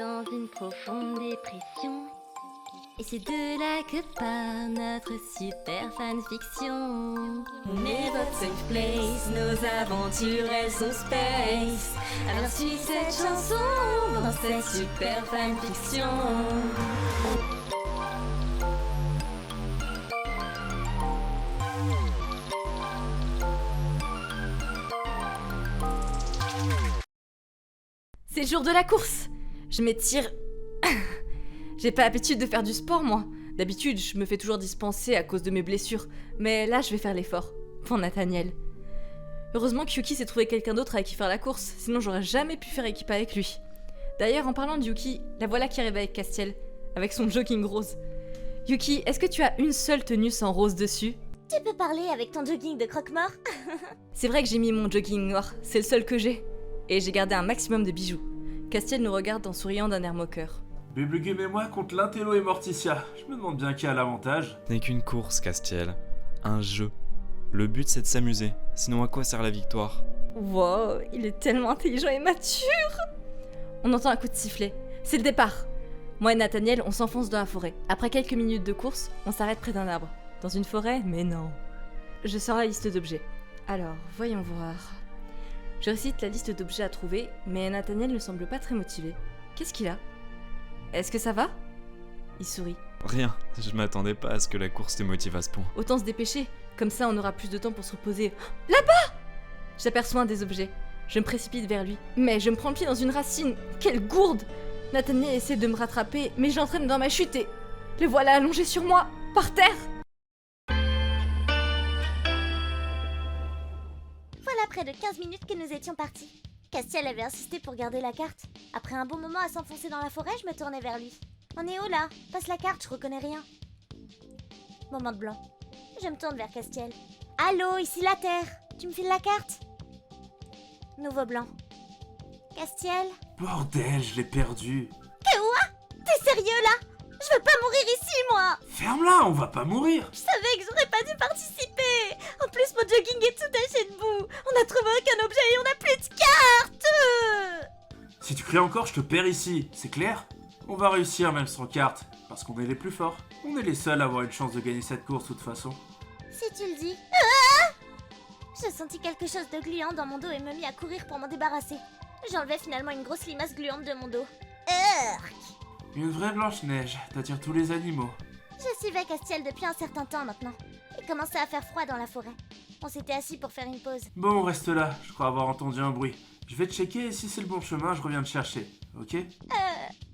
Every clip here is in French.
dans une profonde dépression. Et c'est de là que part notre super fanfiction. On est votre safe place, nos aventures elles sont space. Alors suis cette chanson dans cette super fanfiction. C'est le jour de la course. Je m'étire. J'ai pas l'habitude de faire du sport, moi. D'habitude, je me fais toujours dispenser à cause de mes blessures. Mais là, je vais faire l'effort. Pour Nathaniel. Heureusement que Yuki s'est trouvé quelqu'un d'autre avec qui faire la course, sinon j'aurais jamais pu faire équipe avec lui. D'ailleurs, en parlant de Yuki, la voilà qui arrive avec Castiel, avec son jogging rose. Yuki, est-ce que tu as une seule tenue sans rose dessus ? Tu peux parler avec ton jogging de croque-mort ? C'est vrai que j'ai mis mon jogging noir, c'est le seul que j'ai. Et j'ai gardé un maximum de bijoux. Castiel nous regarde en souriant d'un air moqueur. Bublugum et moi contre l'Intello et Morticia. Je me demande bien qui a l'avantage. Ce n'est qu'une course, Castiel. Un jeu. Le but, c'est de s'amuser. Sinon, à quoi sert la victoire ? Wow, il est tellement intelligent et mature. On entend un coup de sifflet. C'est le départ. Moi et Nathaniel, on s'enfonce dans la forêt. Après quelques minutes de course, on s'arrête près d'un arbre. Dans une forêt ? Mais non. Je sors la liste d'objets. Alors, voyons voir. Je récite la liste d'objets à trouver, mais Nathaniel ne semble pas très motivé. Qu'est-ce qu'il a ? Est-ce que ça va ? Il sourit. Rien, je m'attendais pas à ce que la course te motive à ce point. Autant se dépêcher, comme ça on aura plus de temps pour se reposer. Là-bas ! J'aperçois un des objets. Je me précipite vers lui. Mais je me prends le pied dans une racine. Quelle gourde ! Nathaniel essaie de me rattraper, mais j'entraîne dans ma chute et... le voilà allongé sur moi, par terre. Voilà près de 15 minutes que nous étions partis. Castiel avait insisté pour garder la carte. Après un bon moment à s'enfoncer dans la forêt, je me tournais vers lui. On est où là ? Passe la carte, je reconnais rien. Moment de blanc. Je me tourne vers Castiel. Allô, ici la Terre. Tu me files la carte ? Nouveau blanc. Castiel ? Bordel, je l'ai perdu. T'es sérieux là ? Je veux pas mourir ici, moi ! Ferme-la, on va pas mourir. Je savais que j'aurais pas dû participer. En plus, mon jogging est tout taché de boue. On a trouvé aucun objet et on a plus de carte. Si tu cries encore, je te perds ici, c'est clair ? On va réussir même sans carte, parce qu'on est les plus forts. On est les seuls à avoir une chance de gagner cette course de toute façon. Si tu le dis. Ah ! J'ai senti quelque chose de gluant dans mon dos et me mis à courir pour m'en débarrasser. J'enlevais finalement une grosse limace gluante de mon dos. Urk ! Une vraie Blanche-Neige, t'attires tous les animaux. Je suivais Castiel depuis un certain temps maintenant. Il commençait à faire froid dans la forêt. On s'était assis pour faire une pause. Bon, on reste là, je crois avoir entendu un bruit. Je vais checker et si c'est le bon chemin, je reviens te chercher, ok ?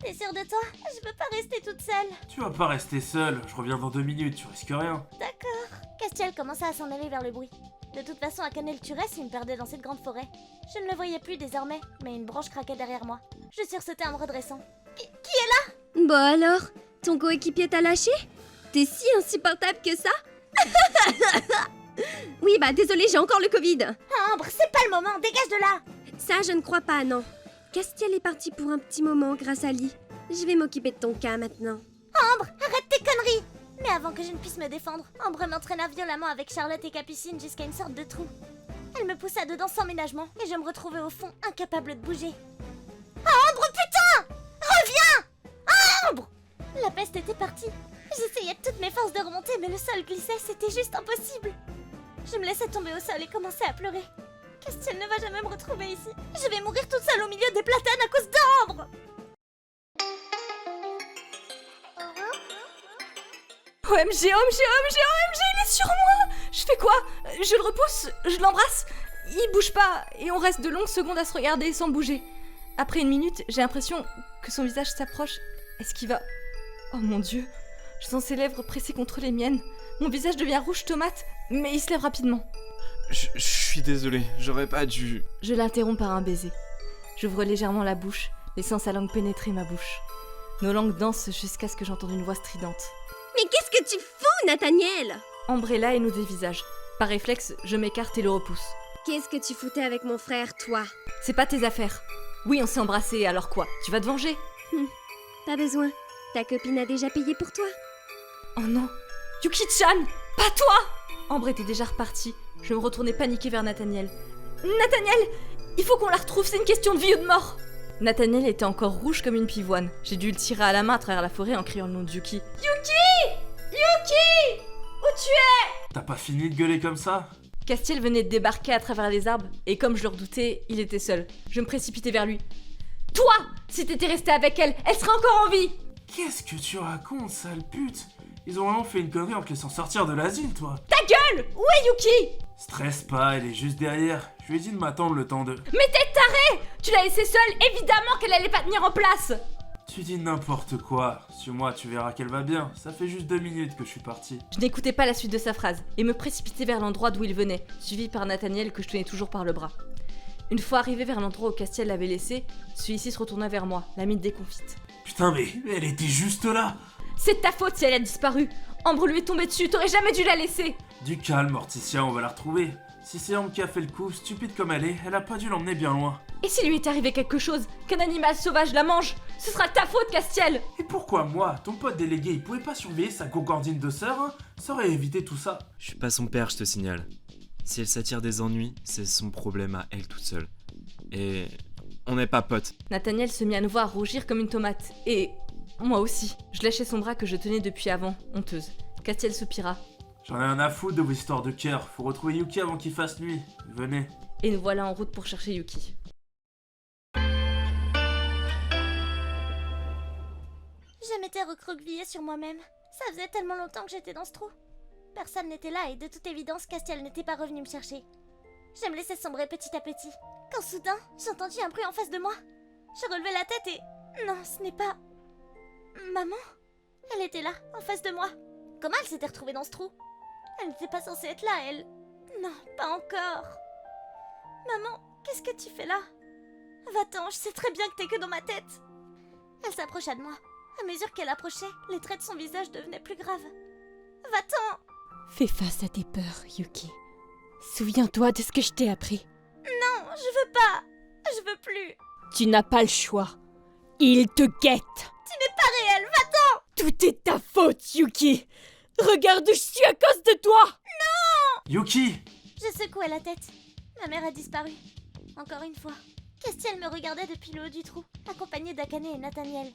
T'es sûre de toi ? Je veux pas rester toute seule. Tu vas pas rester seul, je reviens dans 2 minutes, tu risques rien. D'accord. Castiel commença à s'en aller vers le bruit. De toute façon, à Canel-Turès, il me perdait dans cette grande forêt. Je ne le voyais plus désormais, mais une branche craquait derrière moi. Je sursautai en me redressant. Qui est là ? Bon alors, ton coéquipier t'a lâché ? T'es si insupportable que ça ? Oui, bah désolé, j'ai encore le Covid. Ambre, c'est pas le moment, dégage de là ! Ça, je ne crois pas, non. Castiel est parti pour un petit moment grâce à Lee. Je vais m'occuper de ton cas maintenant. Ambre, arrête tes conneries ! Mais avant que je ne puisse me défendre, Ambre m'entraîna violemment avec Charlotte et Capucine jusqu'à une sorte de trou. Elle me poussa dedans sans ménagement et je me retrouvai au fond, incapable de bouger. Ambre, putain ! Reviens ! Ambre ! La peste était partie. J'essayais de toutes mes forces de remonter, mais le sol glissait, c'était juste impossible. Je me laissais tomber au sol et commençais à pleurer. Castiel ne va jamais me retrouver ici. Je vais mourir toute seule au milieu des platanes à cause d'Ambre. OMG, il est sur moi. Je fais quoi ? Je le repousse, je l'embrasse. Il bouge pas et on reste de longues secondes à se regarder sans bouger. Après une minute, j'ai l'impression que son visage s'approche. Est-ce qu'il va... Oh mon Dieu. Je sens ses lèvres pressées contre les miennes. Mon visage devient rouge tomate, mais il se lève rapidement. Je suis désolé, j'aurais pas dû... Je l'interromps par un baiser. J'ouvre légèrement la bouche, laissant sa langue pénétrer ma bouche. Nos langues dansent jusqu'à ce que j'entende une voix stridente. Mais qu'est-ce que tu fous, Nathaniel ? Ambre est là et nous dévisage. Par réflexe, je m'écarte et le repousse. Qu'est-ce que tu foutais avec mon frère, toi ? C'est pas tes affaires. Oui, on s'est embrassés, alors quoi ? Tu vas te venger ? Pas besoin. Ta copine a déjà payé pour toi. Oh non, Yuki-chan, pas toi ! Ambre était déjà repartie. Je me retournais paniquée vers Nathaniel. Nathaniel, il faut qu'on la retrouve, c'est une question de vie ou de mort. Nathaniel était encore rouge comme une pivoine. J'ai dû le tirer à la main à travers la forêt en criant le nom de Yuki. Yuki! Yuki! Où tu es? T'as pas fini de gueuler comme ça? Castiel venait de débarquer à travers les arbres, et comme je le redoutais, il était seul. Je me précipitais vers lui. Toi! Si t'étais resté avec elle, elle serait encore en vie! Qu'est-ce que tu racontes, sale pute? Ils ont vraiment fait une connerie en te laissant sortir de l'asile, toi. Ta gueule! Où est Yuki? Stresse pas, elle est juste derrière. Je lui ai dit de m'attendre le temps de... Mais t'es taré! Tu l'as laissée seule, évidemment qu'elle allait pas tenir en place! Tu dis n'importe quoi. Suis-moi, tu verras qu'elle va bien. Ça fait juste 2 minutes que je suis parti. Je n'écoutais pas la suite de sa phrase, et me précipitais vers l'endroit d'où il venait, suivi par Nathaniel que je tenais toujours par le bras. Une fois arrivé vers l'endroit où Castiel l'avait laissé, celui-ci se retourna vers moi, la mine déconfite. Putain, mais elle était juste là. C'est de ta faute si elle a disparu! Ambre lui est tombée dessus, t'aurais jamais dû la laisser! Du calme, Morticia, on va la retrouver. Si c'est Ambre qui a fait le coup, stupide comme elle est, elle a pas dû l'emmener bien loin. Et s'il lui est arrivé quelque chose, qu'un animal sauvage la mange, ce sera ta faute, Castiel! Et pourquoi moi? Ton pote délégué, il pouvait pas surveiller sa concordine de sœur, hein? Ça aurait évité tout ça. Je suis pas son père, je te signale. Si elle s'attire des ennuis, c'est son problème à elle toute seule. Et on n'est pas potes. Nathaniel se mit à nouveau à rougir comme une tomate, et moi aussi. Je lâchais son bras que je tenais depuis avant, honteuse. Castiel soupira, J'en ai un à foutre de vos histoires de cœur. Faut retrouver Yuki avant qu'il fasse nuit. Venez. et nous voilà en route pour chercher Yuki. Je m'étais recroquevillée sur moi-même. Ça faisait tellement longtemps que j'étais dans ce trou. Personne n'était là et de toute évidence, Castiel n'était pas revenu me chercher. Je me laissais sombrer petit à petit. Quand soudain, j'entendis un bruit en face de moi. Je relevai la tête et... Non, ce n'est pas... Maman? Elle était là, en face de moi. Comment elle s'était retrouvée dans ce trou? Elle n'était pas censée être là, elle... Non, pas encore. Maman, qu'est-ce que tu fais là? Va-t'en, je sais très bien que t'es que dans ma tête. Elle s'approcha de moi. À mesure qu'elle approchait, les traits de son visage devenaient plus graves. Va-t'en! Fais face à tes peurs, Yuki. Souviens-toi de ce que je t'ai appris. Non, je veux pas! Je veux plus! Tu n'as pas le choix. Il te guette. Tu n'es pas réel, va-t'en! Tout est ta faute, Yuki. Regarde où je suis à cause de toi. Yuki! Je secouai la tête. Ma mère a disparu. Encore une fois. Castiel me regardait depuis le haut du trou, accompagné d'Akane et Nathaniel.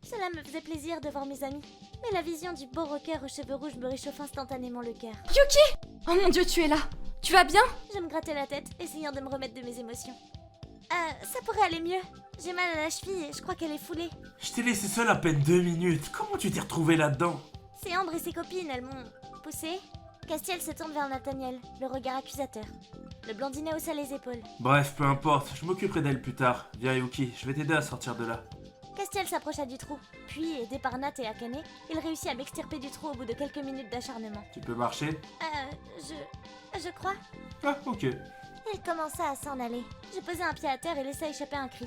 Cela me faisait plaisir de voir mes amis. Mais la vision du beau rocker aux cheveux rouges me réchauffe instantanément le cœur. Yuki! Oh mon dieu, tu es là! Tu vas bien? Je me grattais la tête, essayant de me remettre de mes émotions. Ça pourrait aller mieux. J'ai mal à la cheville et je crois qu'elle est foulée. Je t'ai laissé seul à peine 2 minutes. Comment tu t'es retrouvé là-dedans? C'est Ambre et ses copines, elles m'ont poussée. Castiel se tourne vers Nathaniel, le regard accusateur. Le blondinet haussa les épaules. Bref, peu importe. Je m'occuperai d'elle plus tard. Viens Yuki, je vais t'aider à sortir de là. Castiel s'approcha du trou. Puis, aidé par Nat et Akane, il réussit à m'extirper du trou au bout de quelques minutes d'acharnement. Tu peux marcher? Je crois. Ah, ok. Il commença à s'en aller. Je posai un pied à terre et laissa échapper un cri.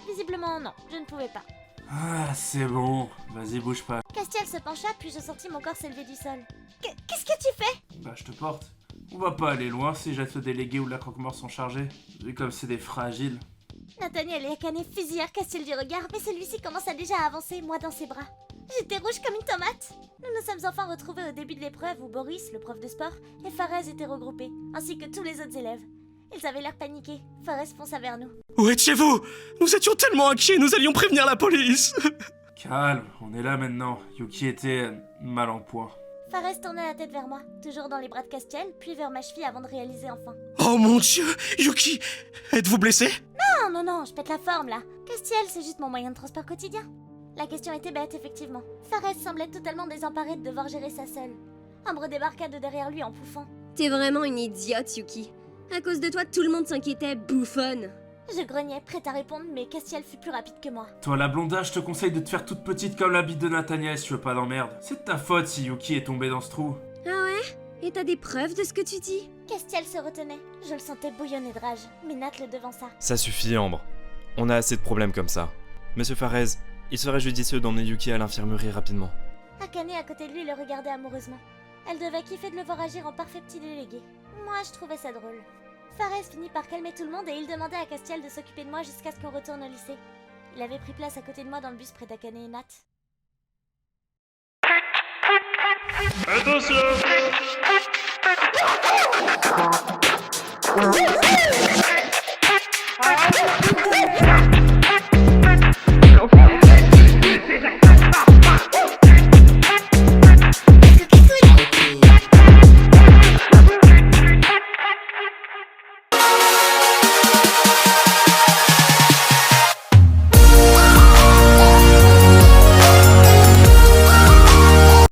Visiblement, non, je ne pouvais pas. Ah, c'est bon. Vas-y, bouge pas. Castiel se pencha, puis je sentis mon corps s'élever du sol. Qu'est-ce que tu fais? Bah, je te porte. On va pas aller loin si jette le délégué ou la croque-mort sont chargés. Vu comme c'est des fragiles. Nathaniel et Akane fusillèrent Castiel du regard, mais celui-ci commença déjà à avancer, moi dans ses bras. J'étais rouge comme une tomate. Nous nous sommes enfin retrouvés au début de l'épreuve où Boris, le prof de sport, et Fares étaient regroupés, ainsi que tous les autres élèves. Ils avaient l'air paniqués. Fares fonça vers nous. Où étiez-vous? Nous étions tellement inquiets, nous allions prévenir la police. Calme, on est là maintenant. Yuki était mal en point. Fares tourna la tête vers moi, toujours dans les bras de Castiel, puis vers ma cheville avant de réaliser enfin. Oh mon dieu, Yuki, êtes-vous blessé? Non, je pète la forme là. Castiel, c'est juste mon moyen de transport quotidien. La question était bête, effectivement. Fares semblait totalement désemparé de devoir gérer ça seul. Ambre débarqua de derrière lui en pouffant. T'es vraiment une idiote, Yuki. À cause de toi, tout le monde s'inquiétait, bouffonne. Je grognais, prête à répondre, mais Castiel fut plus rapide que moi. Toi, la blonda, je te conseille de te faire toute petite comme la bite de Nathaniel si tu veux pas d'emmerde. C'est de ta faute si Yuki est tombé dans ce trou. Ah ouais? Et t'as des preuves de ce que tu dis? Castiel se retenait. Je le sentais bouillonner de rage, mais Nat le devança. Ça suffit, Ambre. On a assez de problèmes comme ça. Monsieur Fares, il serait judicieux d'emmener Yuki à l'infirmerie rapidement. Akane à côté de lui le regardait amoureusement. Elle devait kiffer de le voir agir en parfait petit délégué. Moi, je trouvais ça drôle. Fares finit par calmer tout le monde et il demandait à Castiel de s'occuper de moi jusqu'à ce qu'on retourne au lycée. Il avait pris place à côté de moi dans le bus près d'Akane et Nat. Attention!